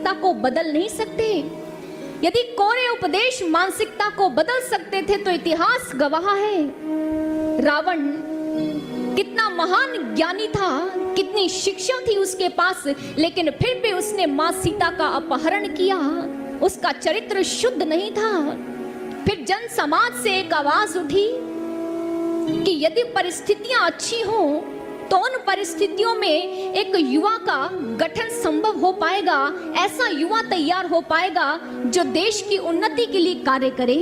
मानसिकता को बदल नहीं सकते। यदि कोरे उपदेश मानसिकता को बदल सकते थे तो इतिहास गवाह है रावण कितना महान ज्ञानी था, कितनी शिक्षा थी उसके पास, लेकिन फिर भी उसने मां सीता का अपहरण किया। उसका चरित्र शुद्ध नहीं था। फिर जन समाज से एक आवाज उठी कि यदि परिस्थितियां अच्छी हो तो उन परिस्थितियों में एक युवा का गठन संभव हो पाएगा, ऐसा युवा तैयार हो पाएगा जो देश की उन्नति के लिए कार्य करे।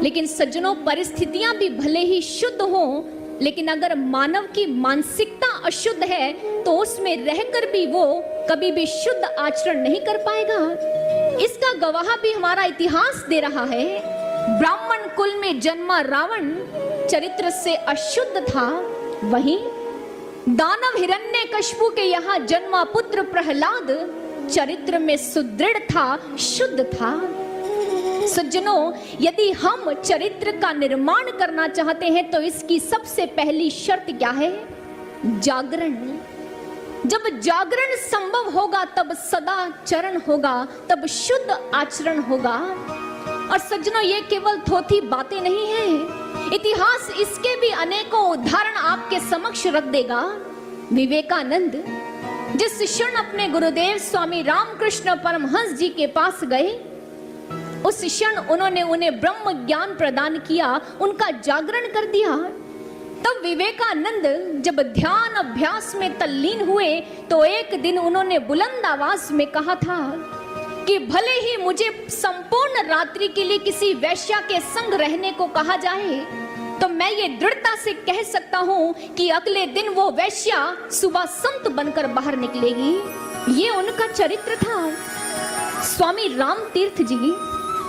लेकिन सज्जनों, परिस्थितियां भी भले ही शुद्ध हो, लेकिन अगर मानव की मानसिकता अशुद्ध है तो उसमें रहकर भी वो कभी भी शुद्ध आचरण नहीं कर पाएगा। इसका गवाह भी हमारा इतिहास दे रहा है। ब्राह्मण कुल में जन्मा रावण चरित्र से अशुद्ध था, वहीं दानव हिरण्यकशिपु के यहाँ जन्मा पुत्र प्रहलाद चरित्र में सुदृढ़ था, शुद्ध था। सज्जनों, यदि हम चरित्र का निर्माण करना चाहते हैं तो इसकी सबसे पहली शर्त क्या है? जागरण। जब जागरण संभव होगा तब सदाचरण होगा, तब शुद्ध आचरण होगा। और सज्जनों, ये केवल थोथी बातें नहीं हैं, इतिहास इसके भी अनेकों उदाहरण आपके समक्ष रख देगा। विवेकानंद जिस क्षण अपने गुरुदेव स्वामी रामकृष्ण परमहंस जी के पास गए, उस क्षण उन्होंने उन्हें ब्रह्म ज्ञान प्रदान किया, उनका जागरण कर दिया। तब विवेकानंद जब ध्यान अभ्यास में तल्लीन हुए तो एक दिन उन्होंने बुलंद आवाज में कहा था कि भले ही मुझे संपूर्ण रात्रि के लिए किसी वैश्या के संग रहने को कहा जाए तो मैं ये दृढ़ता से कह सकता हूं कि अगले दिन वो वैश्या सुबह संत बनकर बाहर निकलेगी। ये उनका चरित्र था। स्वामी राम तीर्थ जी,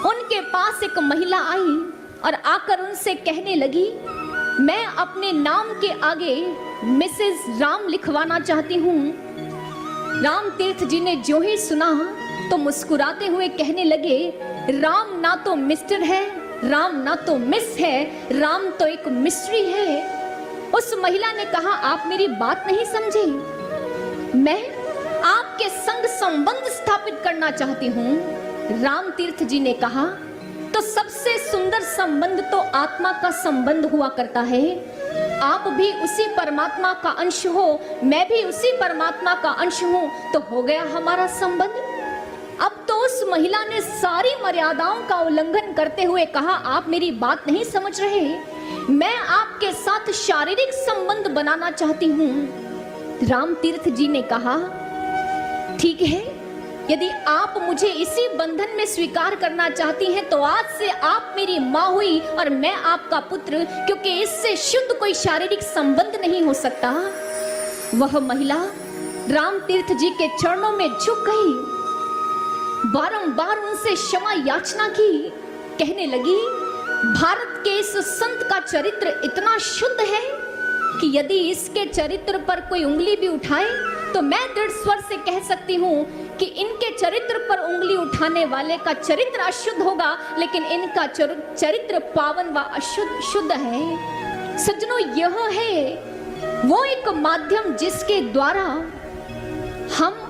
उनके पास एक महिला आई और आकर उनसे कहने लगी, मैं अपने नाम के आगे मिसेस राम लिखवाना चाहती हूँ। राम तीर्थ जी ने जो ही सुना तो मुस्कुराते हुए कहने लगे, राम ना तो मिस्टर है, राम ना तो मिस है, राम तो एक मिस्ट्री है। उस महिला ने कहा, आप मेरी बात नहीं समझे, मैं आपके संग संबंध स्थापित करना चाहती हूँ। राम तीर्थ जी ने कहा, तो सबसे सुंदर संबंध तो आत्मा का संबंध हुआ करता है। आप भी उसी परमात्मा का अंश हो, मैं भी उसी परमात्मा का अंश हूँ, तो हो गया हमारा संबंध। अब तो उस महिला ने सारी मर्यादाओं का उल्लंघन करते हुए कहा, आप मेरी बात नहीं समझ रहे, मैं आपके साथ शारीरिक संबंध बनाना चाहती हूँ। राम तीर्थ जी ने कहा, ठीक है, यदि आप मुझे इसी बंधन में स्वीकार करना चाहती हैं तो आज से आप मेरी माँ हुई और मैं आपका पुत्र, क्योंकि इससे शुद्ध कोई शारीरिक संबंध नहीं हो सकता। वह महिला राम तीर्थ जी के चरणों में झुक गई, बारंबार उनसे क्षमा याचना की, कहने लगी, भारत के इस संत का चरित्र इतना शुद्ध है कि यदि इसके चरित्र पर कोई उंगली भी उठाए तो मैं दृढ़ स्वर से कह सकती हूँ कि इनके चरित्र पर उंगली उठाने वाले का चरित्र अशुद्ध होगा, लेकिन इनका चरित्र पावन व अशुद्ध शुद्ध है। सज्जनों, यह है वो एक माध्यम जिसके द्वारा हम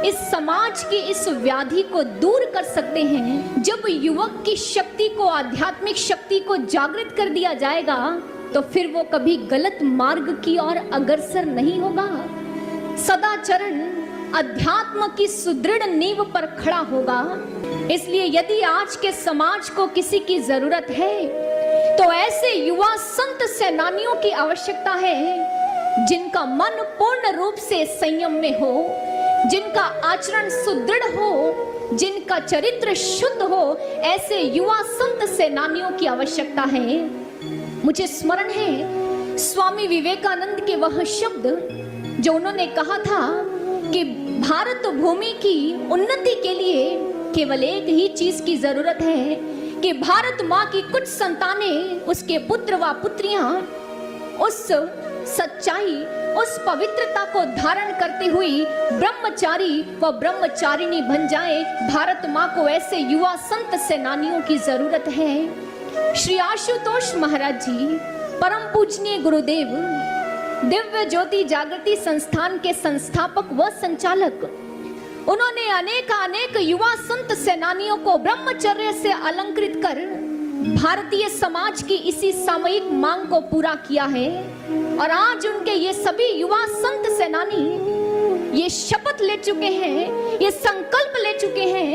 इस समाज की इस व्याधि को दूर कर सकते हैं। जब युवक की शक्ति को, आध्यात्मिक शक्ति को जागृत कर दिया जाएगा तो फिर वो कभी गलत मार्ग की ओर अग्रसर नहीं होगा। सदाचरण अध्यात्म की सुदृढ़ नींव पर खड़ा होगा। इसलिए यदि आज के समाज को किसी की जरूरत है तो ऐसे युवा संत सेनानियों की आवश्यकता है जिनका मन पूर्ण रूप से संयम में हो, जिनका आचरण सुदृढ़ हो, जिनका चरित्र शुद्ध हो। ऐसे युवा संत सेनानियों की आवश्यकता है। मुझे स्मरण है स्वामी विवेकानंद के वह शब्द जो उन्होंने कहा था कि भारत भूमि की उन्नति के लिए केवल एक ही चीज की जरूरत है कि भारत माँ की कुछ संतानें, उसके पुत्र व पुत्रियां उस सच्चाई, उस पवित्रता को धारण करती हुई ब्रह्मचारी व ब्रह्मचारिणी बन जाए। भारत माँ को ऐसे युवा संत सेनानियों की जरूरत है। श्री आशुतोष महाराज जी, परम पूजनीय गुरुदेव, दिव्य ज्योति जागृति संस्थान के संस्थापक व संचालक, उन्होंने अनेक युवा संत सेनानियों को ब्रह्मचर्य से अलंकृत कर भारतीय समाज की इसी सामूहिक मांग को पूरा किया है। और आज उनके ये सभी युवा संत सेनानी ये शपथ ले चुके हैं, ये संकल्प ले चुके हैं